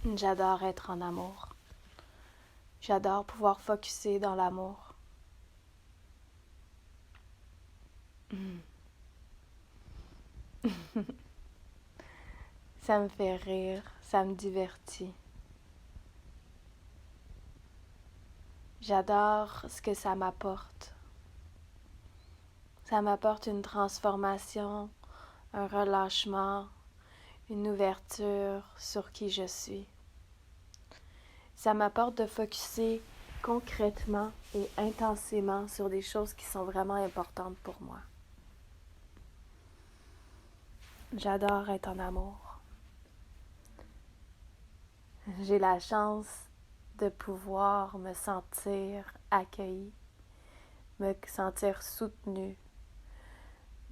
J'adore être en amour. J'adore pouvoir focusser dans l'amour. Ça me fait rire, ça me divertit. J'adore ce que ça m'apporte. Ça m'apporte une transformation, un relâchement, une ouverture sur qui je suis. Ça m'apporte de focusser concrètement et intensément sur des choses qui sont vraiment importantes pour moi. J'adore être en amour. J'ai la chance de pouvoir me sentir accueillie, me sentir soutenue,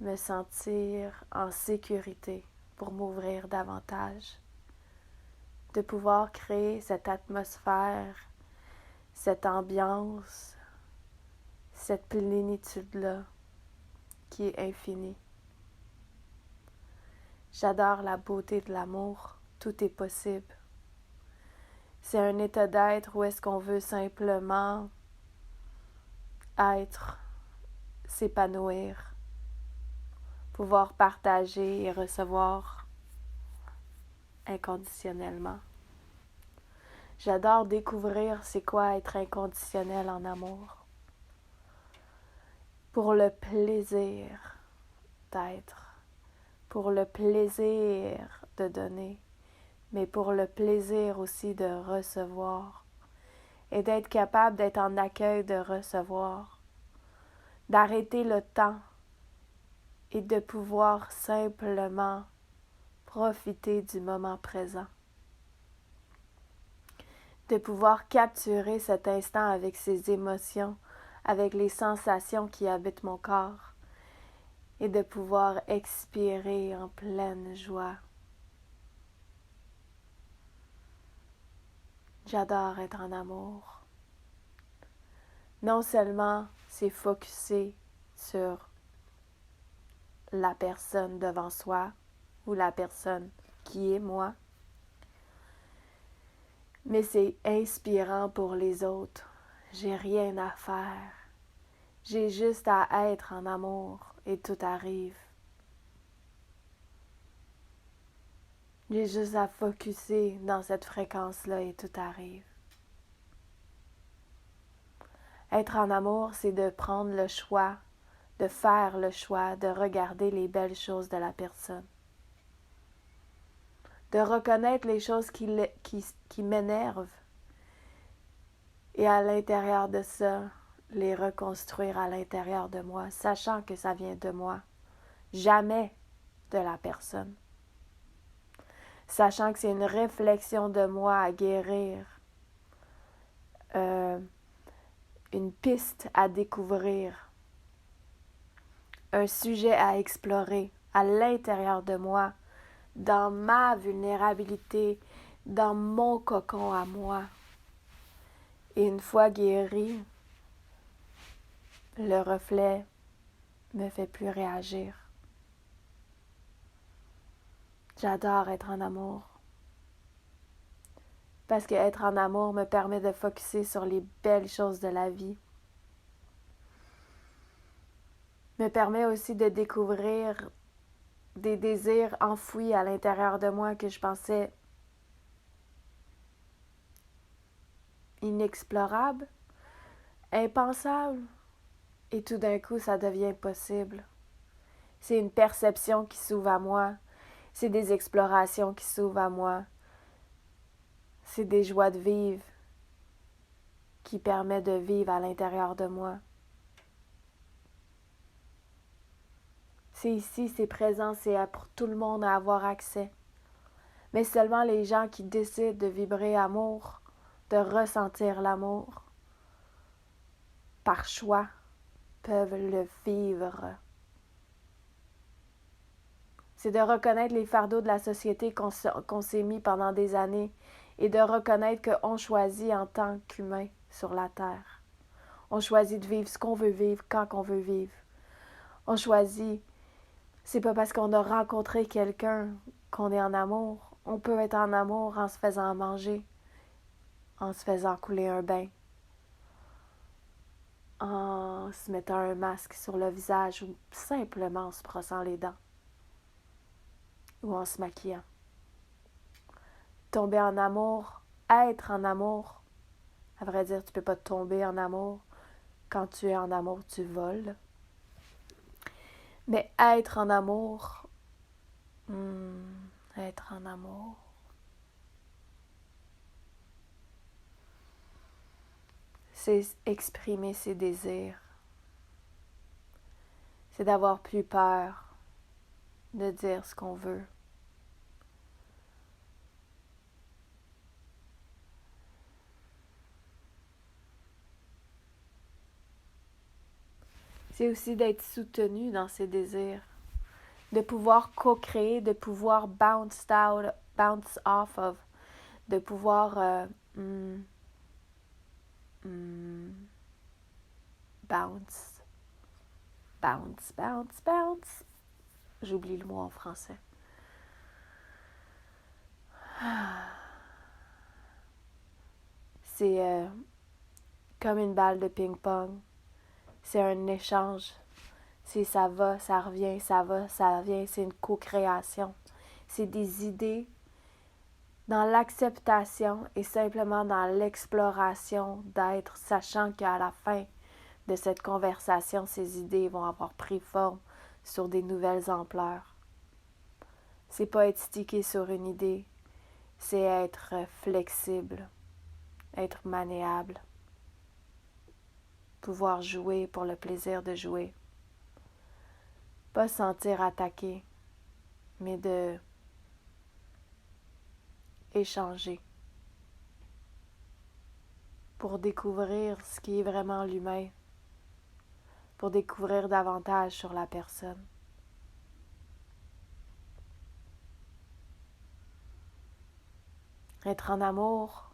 me sentir en sécurité pour m'ouvrir davantage, de pouvoir créer cette atmosphère, cette ambiance, cette plénitude-là qui est infinie. J'adore la beauté de l'amour, tout est possible. C'est un état d'être où est-ce qu'on veut simplement être, s'épanouir, pouvoir partager et recevoir inconditionnellement. J'adore découvrir c'est quoi être inconditionnel en amour. Pour le plaisir d'être, pour le plaisir de donner, mais pour le plaisir aussi de recevoir et d'être capable d'être en accueil de recevoir, d'arrêter le temps et de pouvoir simplement profiter du moment présent, de pouvoir capturer cet instant avec ses émotions, avec les sensations qui habitent mon corps et de pouvoir expirer en pleine joie. J'adore être en amour. Non seulement c'est focusé sur la personne devant soi ou la personne qui est moi, mais c'est inspirant pour les autres. J'ai rien à faire. J'ai juste à être en amour et tout arrive. J'ai juste à focusser dans cette fréquence-là et tout arrive. Être en amour, c'est de prendre le choix, de faire le choix, de regarder les belles choses de la personne. De reconnaître les choses qui m'énervent et à l'intérieur de ça, les reconstruire à l'intérieur de moi, sachant que ça vient de moi, jamais de la personne. Sachant que c'est une réflexion de moi à guérir, une piste à découvrir, un sujet à explorer à l'intérieur de moi, dans ma vulnérabilité, dans mon cocon à moi. Et une fois guéri, le reflet me fait plus réagir. J'adore être en amour. Parce que être en amour me permet de focusser sur les belles choses de la vie. Me permet aussi de découvrir des désirs enfouis à l'intérieur de moi que je pensais inexplorables, impensables. Et tout d'un coup, ça devient possible. C'est une perception qui s'ouvre à moi. C'est des explorations qui s'ouvrent à moi. C'est des joies de vivre qui permettent de vivre à l'intérieur de moi. C'est ici, c'est présent, c'est pour tout le monde à avoir accès. Mais seulement les gens qui décident de vibrer amour, de ressentir l'amour, par choix, peuvent le vivre. C'est de reconnaître les fardeaux de la société qu'on s'est mis pendant des années et de reconnaître qu'on choisit en tant qu'humain sur la terre. On choisit de vivre ce qu'on veut vivre quand on veut vivre. On choisit, c'est pas parce qu'on a rencontré quelqu'un qu'on est en amour. On peut être en amour en se faisant manger, en se faisant couler un bain, en se mettant un masque sur le visage ou simplement en se brossant les dents ou en se maquillant. Tomber en amour, être en amour, à vrai dire, tu peux pas tomber en amour. Quand tu es en amour, tu voles. Mais être en amour, être en amour, c'est exprimer ses désirs. C'est d'avoir plus peur de dire ce qu'on veut. C'est aussi d'être soutenu dans ses désirs, de pouvoir co-créer, de pouvoir bounce off of, de pouvoir bounce. J'oublie le mot en français. C'est comme une balle de ping-pong. C'est un échange. C'est ça va, ça revient, ça va, ça revient. C'est une co-création. C'est des idées dans l'acceptation et simplement dans l'exploration d'être, sachant qu'à la fin de cette conversation, ces idées vont avoir pris forme sur des nouvelles ampleurs. C'est pas être stické sur une idée, c'est être flexible, être maniable, pouvoir jouer pour le plaisir de jouer. Pas se sentir attaqué, mais de échanger pour découvrir ce qui est vraiment l'humain, pour découvrir davantage sur la personne. Être en amour,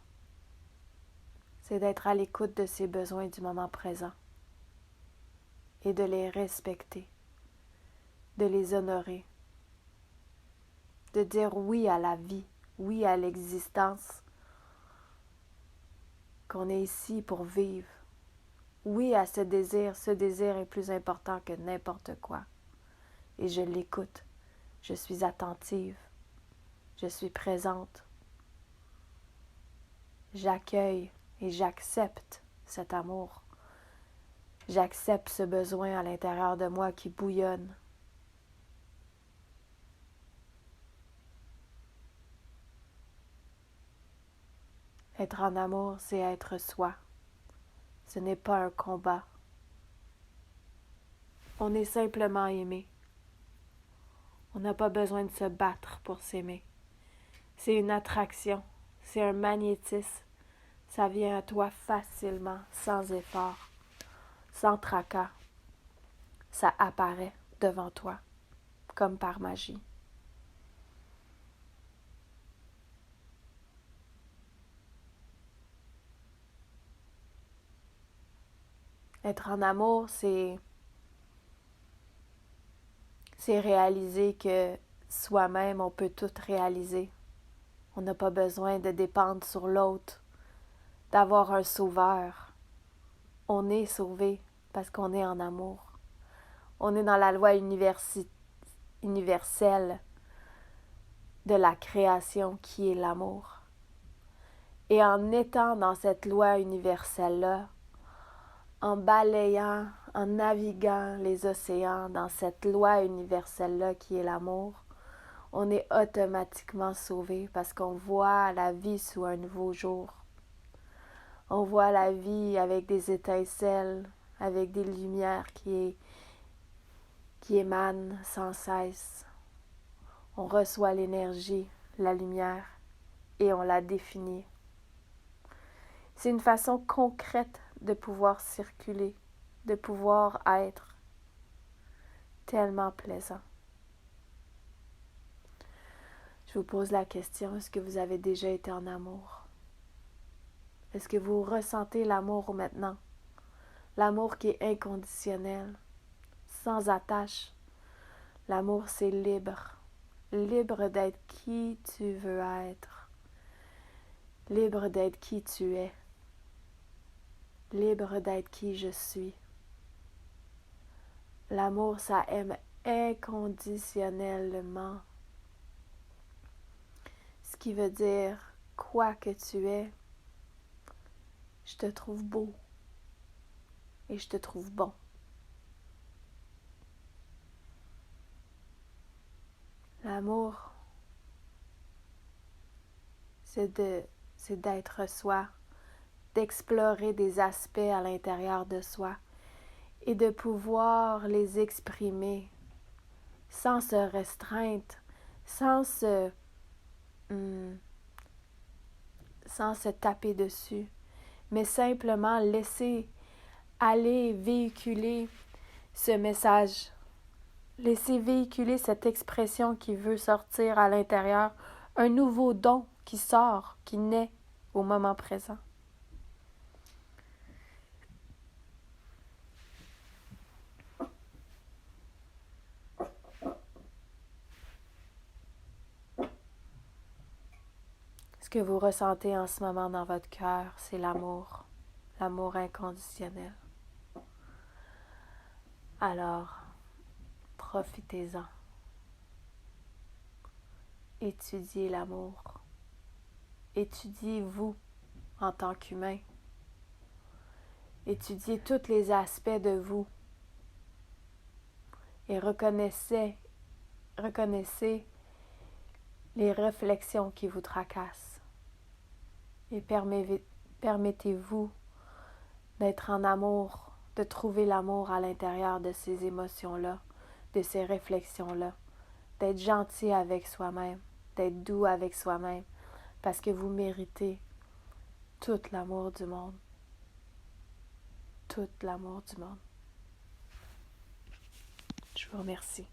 c'est d'être à l'écoute de ses besoins du moment présent et de les respecter, de les honorer, de dire oui à la vie, oui à l'existence, qu'on est ici pour vivre. Oui à ce désir est plus important que n'importe quoi. Et je l'écoute, je suis attentive, je suis présente. J'accueille et j'accepte cet amour. J'accepte ce besoin à l'intérieur de moi qui bouillonne. Être en amour, c'est être soi. Ce n'est pas un combat. On est simplement aimé. On n'a pas besoin de se battre pour s'aimer. C'est une attraction, c'est un magnétisme. Ça vient à toi facilement, sans effort, sans tracas. Ça apparaît devant toi, comme par magie. Être en amour, c'est réaliser que soi-même, on peut tout réaliser. On n'a pas besoin de dépendre sur l'autre, d'avoir un sauveur. On est sauvé parce qu'on est en amour. On est dans la loi universelle de la création qui est l'amour. Et en étant dans cette loi universelle-là, en balayant, en naviguant les océans dans cette loi universelle-là qui est l'amour, on est automatiquement sauvé parce qu'on voit la vie sous un nouveau jour. On voit la vie avec des étincelles, avec des lumières qui émanent sans cesse. On reçoit l'énergie, la lumière, et on la définit. C'est une façon concrète de pouvoir circuler, de pouvoir être tellement plaisant. Je vous pose la question, est-ce que vous avez déjà été en amour? Est-ce que vous ressentez l'amour maintenant? L'amour qui est inconditionnel, sans attache. L'amour, c'est libre. libre d'être qui tu veux être, libre d'être qui tu es, libre d'être qui je suis. L'amour, ça aime inconditionnellement. Ce qui veut dire, quoi que tu es, je te trouve beau et je te trouve bon. L'amour, c'est d'être soi, d'explorer des aspects à l'intérieur de soi et de pouvoir les exprimer sans se restreindre, sans se, sans se taper dessus, mais simplement laisser aller véhiculer ce message, laisser véhiculer cette expression qui veut sortir à l'intérieur, un nouveau don qui sort, qui naît au moment présent. Ce que vous ressentez en ce moment dans votre cœur, c'est l'amour, l'amour inconditionnel. Alors, profitez-en. Étudiez l'amour. Étudiez-vous en tant qu'humain. Étudiez tous les aspects de vous. Et reconnaissez les réflexions qui vous tracassent. Et permettez-vous d'être en amour, de trouver l'amour à l'intérieur de ces émotions-là, de ces réflexions-là, d'être gentil avec soi-même, d'être doux avec soi-même, parce que vous méritez tout l'amour du monde. Tout l'amour du monde. Je vous remercie.